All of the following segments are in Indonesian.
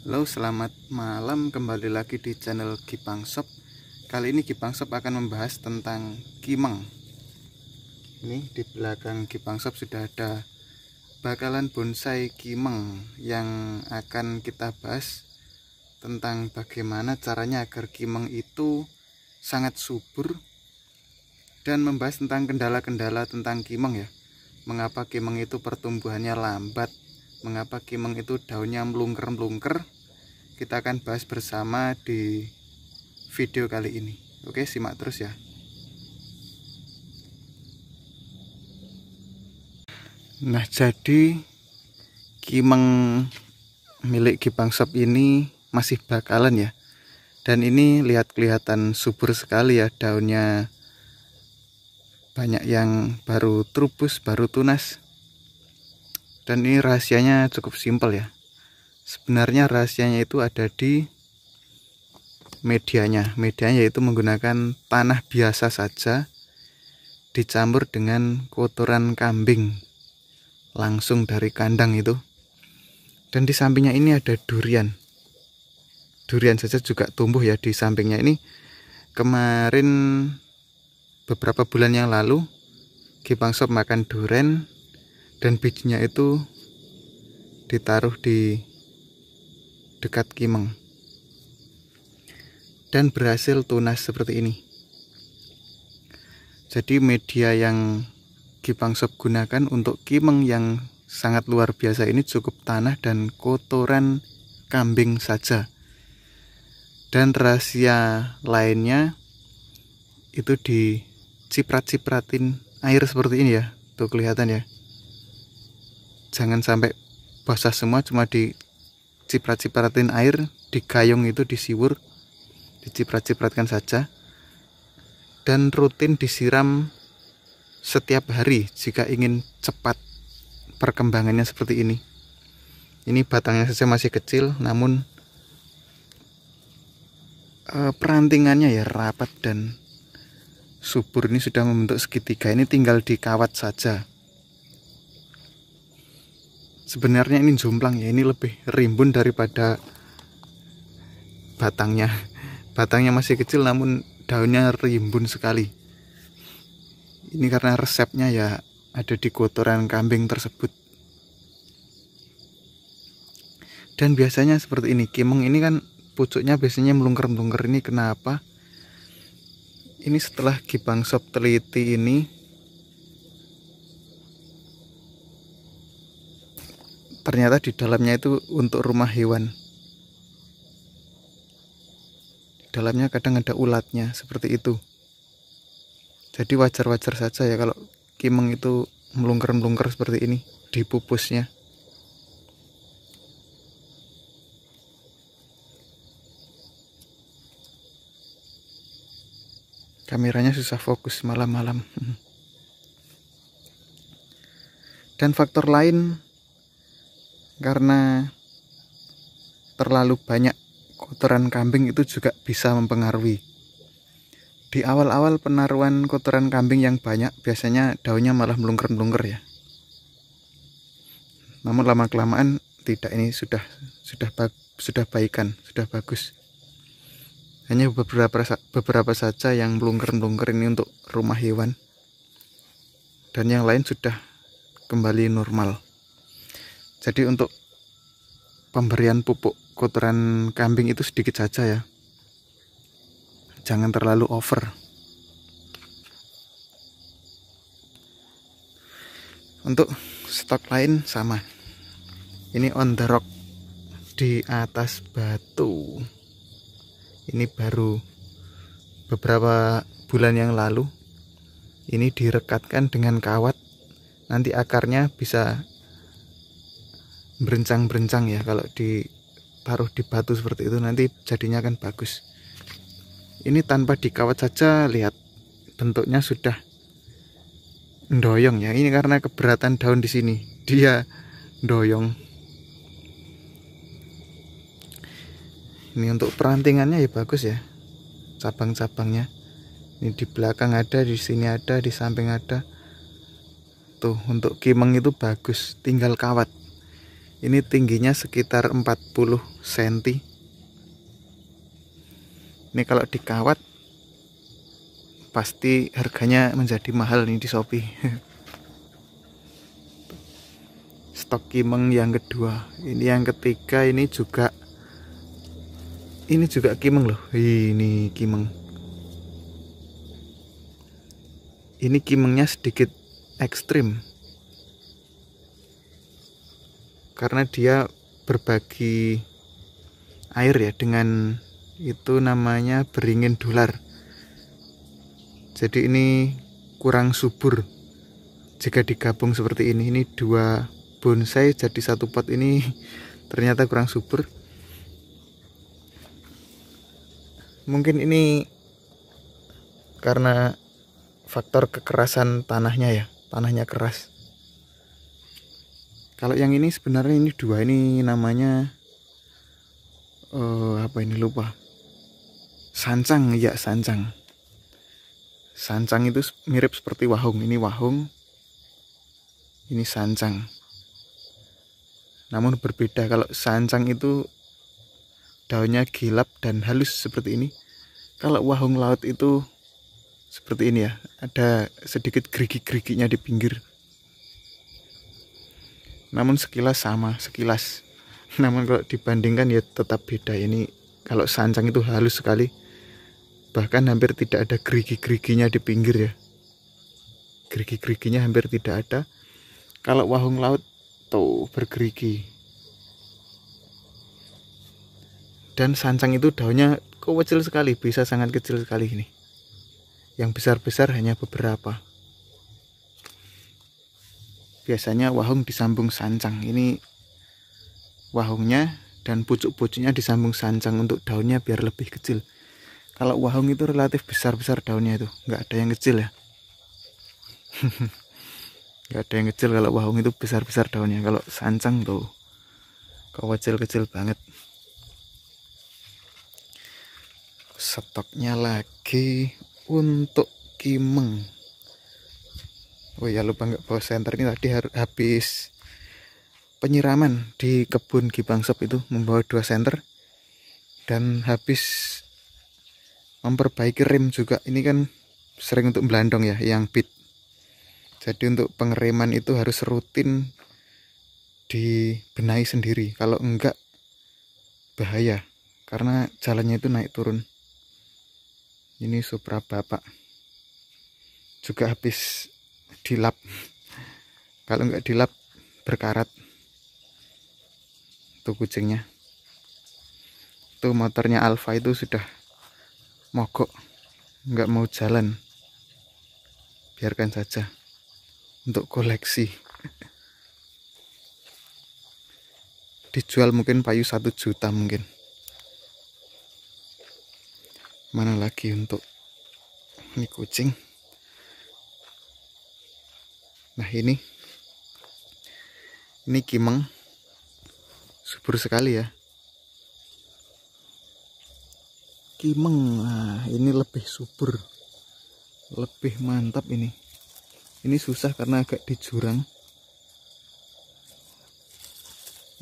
Halo, selamat malam, kembali lagi di channel Gipang Shop. Kali ini Gipang Shop akan membahas tentang kimeng. Ini di belakang Gipang Shop sudah ada bakalan bonsai kimeng yang akan kita bahas tentang bagaimana caranya agar kimeng itu sangat subur, dan membahas tentang kendala-kendala tentang kimeng ya. Mengapa kimeng itu pertumbuhannya lambat, mengapa kimeng itu daunnya melungker-melungker. Kita akan bahas bersama di video kali ini. Oke, simak terus ya. Nah, jadi kimeng milik Gipang Shop ini masih bakalan ya. Dan ini kelihatan subur sekali ya, daunnya banyak yang baru trubus, baru tunas. Dan ini rahasianya cukup simpel ya. Sebenarnya rahasianya itu ada di medianya. Medianya yaitu menggunakan tanah biasa saja dicampur dengan kotoran kambing langsung dari kandang itu. Dan di sampingnya ini ada durian. Durian saja juga tumbuh ya di sampingnya ini. Kemarin beberapa bulan yang lalu Gipang Shop makan durian dan bijinya itu ditaruh di dekat kimeng dan berhasil tunas seperti ini. Jadi media yang Gipang Shop gunakan untuk kimeng yang sangat luar biasa ini cukup tanah dan kotoran kambing saja. Dan rahasia lainnya itu diciprat-cipratin air seperti ini ya. Tuh kelihatan ya. Jangan sampai basah semua, cuma diciprat-cipratin air, digayung itu disiwur, diciprat-cipratkan saja. Dan rutin disiram setiap hari jika ingin cepat perkembangannya seperti ini. Ini batangnya saja masih kecil, namun perantingannya ya rapat dan subur. Ini sudah membentuk segitiga, ini tinggal dikawat saja. Sebenarnya ini jomplang ya, ini lebih rimbun daripada batangnya. Batangnya masih kecil namun daunnya rimbun sekali. Ini karena resepnya ya ada di kotoran kambing tersebut. Dan biasanya seperti ini, kimeng ini kan pucuknya biasanya melungker-melungker. Ini kenapa? Ini setelah Gipang Shop teliti ini, ternyata di dalamnya itu untuk rumah hewan. Di dalamnya kadang ada ulatnya seperti itu. Jadi wajar-wajar saja ya kalau kimeng itu melungker-melungker seperti ini di pupusnya. Kameranya susah fokus malam-malam. Dan faktor lain, karena terlalu banyak kotoran kambing itu juga bisa mempengaruhi. Di awal-awal penaruhan kotoran kambing yang banyak, biasanya daunnya malah melungker-melungker ya. Namun lama-kelamaan tidak, ini sudah baikan, sudah bagus. Hanya beberapa saja yang melungker-melungker ini untuk rumah hewan. Dan yang lain sudah kembali normal. Jadi untuk pemberian pupuk kotoran kambing itu sedikit saja ya. Jangan terlalu over. Untuk stok lain sama. Ini on the rock di atas batu. Ini baru beberapa bulan yang lalu. Ini direkatkan dengan kawat. Nanti akarnya bisa berencang-berencang ya. Kalau ditaruh di batu seperti itu nanti jadinya akan bagus. Ini tanpa dikawat saja, lihat bentuknya sudah ndoyong ya. Ini karena keberatan daun di sini, dia ndoyong. Ini untuk perantingannya ya bagus ya, cabang-cabangnya. Ini di belakang ada, di sini ada, di samping ada. Tuh untuk kimeng itu bagus, tinggal kawat. Ini tingginya sekitar 40 cm. Ini kalau dikawat pasti harganya menjadi mahal nih di Shopee. Stok kimeng yang kedua. Ini yang ketiga, ini juga kimeng loh. Ini kimeng. Ini kimengnya sedikit ekstrim karena dia berbagi air ya, dengan itu namanya beringin dolar. Jadi ini kurang subur jika digabung seperti ini. Ini dua bonsai jadi satu pot, ini ternyata kurang subur. Mungkin ini karena faktor kekerasan tanahnya ya, tanahnya keras. Kalau yang ini sebenarnya ini dua, ini namanya apa ini, lupa. Sancang ya, sancang. Sancang itu mirip seperti wahung. Ini wahung, ini sancang. Namun berbeda. Kalau sancang itu daunnya gilap dan halus seperti ini. Kalau wahung laut itu seperti ini ya, ada sedikit gerigi-geriginya di pinggir. Namun sekilas sama, sekilas. Namun kalau dibandingkan ya tetap beda. Ini kalau sancang itu halus sekali, bahkan hampir tidak ada gerigi-geriginya di pinggir ya. Gerigi-geriginya hampir tidak ada. Kalau wahung laut tuh bergerigi. Dan sancang itu daunnya kecil sekali, bisa sangat kecil sekali ini. Yang besar-besar hanya beberapa. Biasanya wahung disambung sancang. Ini wahungnya dan pucuk-pucuknya disambung sancang untuk daunnya biar lebih kecil. Kalau wahung itu relatif besar-besar daunnya, itu nggak ada yang kecil ya. Nggak ada yang kecil kalau wahung itu besar-besar daunnya. Kalau sancang tuh kecil-kecil banget. Stoknya lagi untuk kimeng. Oh ya, lupa nggak bawa senter. Ini tadi habis penyiraman di kebun Gipang Shop itu, membawa 2 senter. Dan habis memperbaiki rem juga. Ini kan sering untuk belandong ya, yang beat. Jadi untuk pengereman itu harus rutin dibenahi sendiri. Kalau enggak bahaya, karena jalannya itu naik turun. Ini Supra bapak juga habis dilap. Kalau nggak dilap berkarat tuh kucingnya. Tuh motornya Alfa itu sudah mogok, nggak mau jalan. Biarkan saja untuk koleksi. Dijual mungkin payu 1 juta mungkin. Mana lagi untuk ini kucing. Nah ini kimeng, subur sekali ya. Kimeng, nah ini lebih subur, lebih mantap ini. Ini susah karena agak di jurang.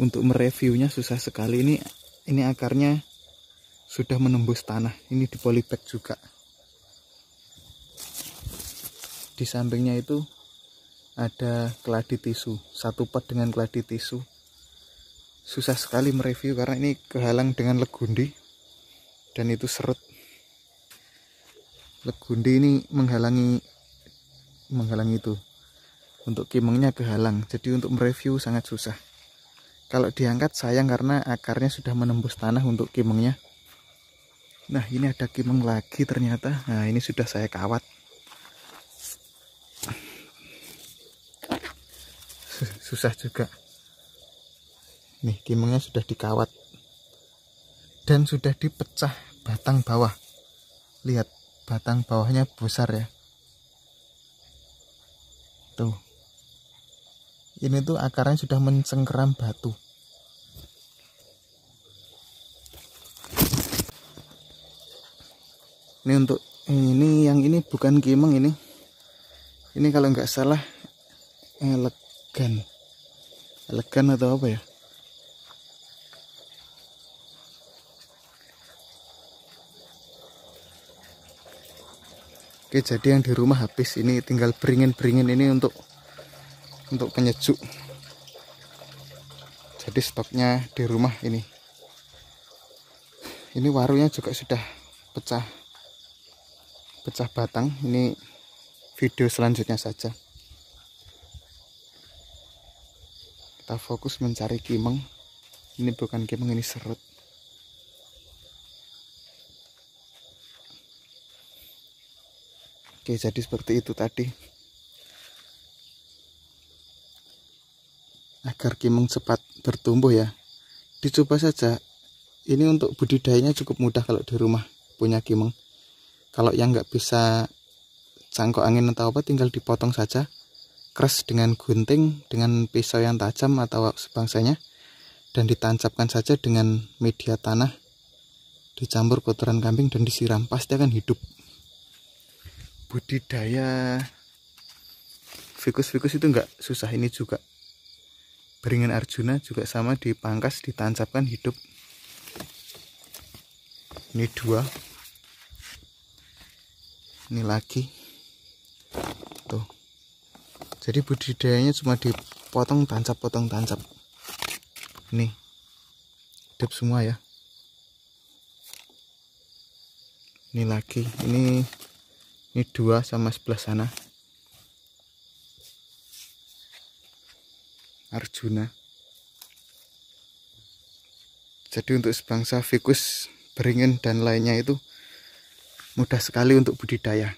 Untuk mereviewnya susah sekali. Ini akarnya sudah menembus tanah. Ini di polybag juga. Di sampingnya itu ada keladi tisu, 1 pot dengan keladi tisu. Susah sekali mereview karena ini kehalang dengan legundi dan itu serut. Legundi ini menghalangi itu. Untuk kimengnya kehalang, jadi untuk mereview sangat susah. Kalau diangkat sayang karena akarnya sudah menembus tanah untuk kimengnya. Nah ini ada kimeng lagi ternyata. Nah ini sudah saya kawat. Susah juga. Nih kimengnya sudah dikawat dan sudah dipecah batang bawah. Lihat batang bawahnya besar ya. Tuh. Ini tuh akarnya sudah mencengkeram batu. Ini untuk yang ini bukan kimeng ini. Ini kalau nggak salah elegan atau apa ya, Oke, jadi yang di rumah habis, ini tinggal beringin-beringin ini untuk penyejuk. Jadi stoknya di rumah ini warunya juga sudah pecah batang. Ini video selanjutnya saja. Kita fokus mencari kimeng. Ini bukan kimeng, ini serut. Oke, jadi seperti itu tadi. Agar kimeng cepat bertumbuh ya, dicoba saja. Ini untuk budidayanya cukup mudah kalau di rumah punya kimeng. Kalau yang nggak bisa cangkok angin atau apa, tinggal dipotong saja, keras dengan gunting, dengan pisau yang tajam atau sebangsanya, dan ditancapkan saja dengan media tanah, dicampur kotoran kambing dan disiram, pasti akan hidup. Budidaya ficus itu nggak susah. Ini juga beringin Arjuna juga sama, dipangkas, ditancapkan, hidup. Ini 2, ini lagi tuh. Jadi budidayanya cuma dipotong tancap, potong tancap. Ini hidup semua ya. Ini lagi, ini 2 sama sebelah sana Arjuna. Jadi untuk sebangsa ficus, beringin dan lainnya itu mudah sekali untuk budidaya.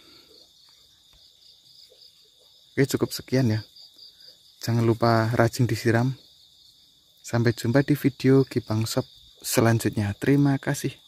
Oke, cukup sekian ya. Jangan lupa rajin disiram. Sampai jumpa di video Kipang Shop selanjutnya. Terima kasih.